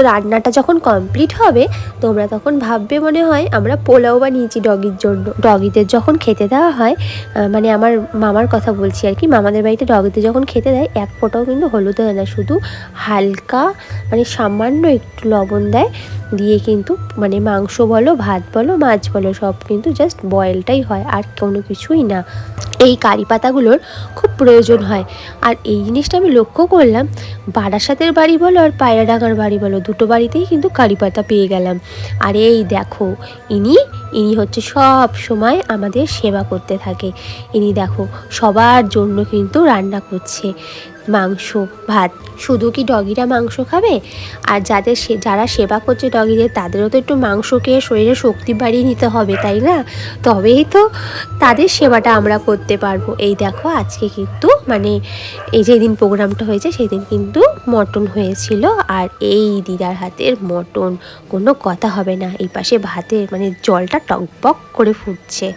রান্নাটা যখন কমপ্লিট হবে তোমরা তখন ভাববে মনে হয় আমরা পোলাও বানিয়েছি ডগির জন্য। ডগিদের যখন খেতে দেওয়া হয়, মানে আমার মামার কথা বলছি আর কি, মামাদের বাড়িতে ডগিদের যখন খেতে দেয় এক ফোঁটাও কিন্তু হলুদ দেয় না, শুধু হালকা মানে সামান্য একটু লবণ দেয়, দিয়ে কিন্তু মানে মাংস বলো, ভাত বলো, মাছ বলো, সব কিন্তু জাস্ট বয়েলটাই হয়, আর কোনো কিছুই না। এই কারি পাতাগুলোর খুব প্রয়োজন হয়। আর এই জিনিসটা আমি লক্ষ্য করলাম, বারাসাতের বাড়ি বলো আর পায়রাডাঙ্গার বাড়ি বলো, দুটো বাড়িতেই কিন্তু কারি পাতা পেয়ে গেলাম। আর এই দেখো, ইনি ইনি হচ্ছে সব সময় আমাদের সেবা করতে থাকে। ইনি দেখো সবার জন্য কিন্তু রান্না করছে মাংস, ভাত। শুধু কি ডগিরা মাংস খাবে? আর যারা সেবা করছে ডগিদের, তাদেরও তো একটু মাংস খেয়ে শরীরে শক্তি বাড়িয়ে নিতে হবে, তাই না? তবেই তো তাদের সেবাটা আমরা করতে পারবো। এই দেখো আজকে কিন্তু মানে এই যেদিন প্রোগ্রামটা হয়েছে সেদিন কিন্তু মটন হয়েছিল, আর এই দিদার হাতের মটন কোনো কথা হবে না। এই পাশে ভাতের মানে জলটা টকবক করে ফুটছে।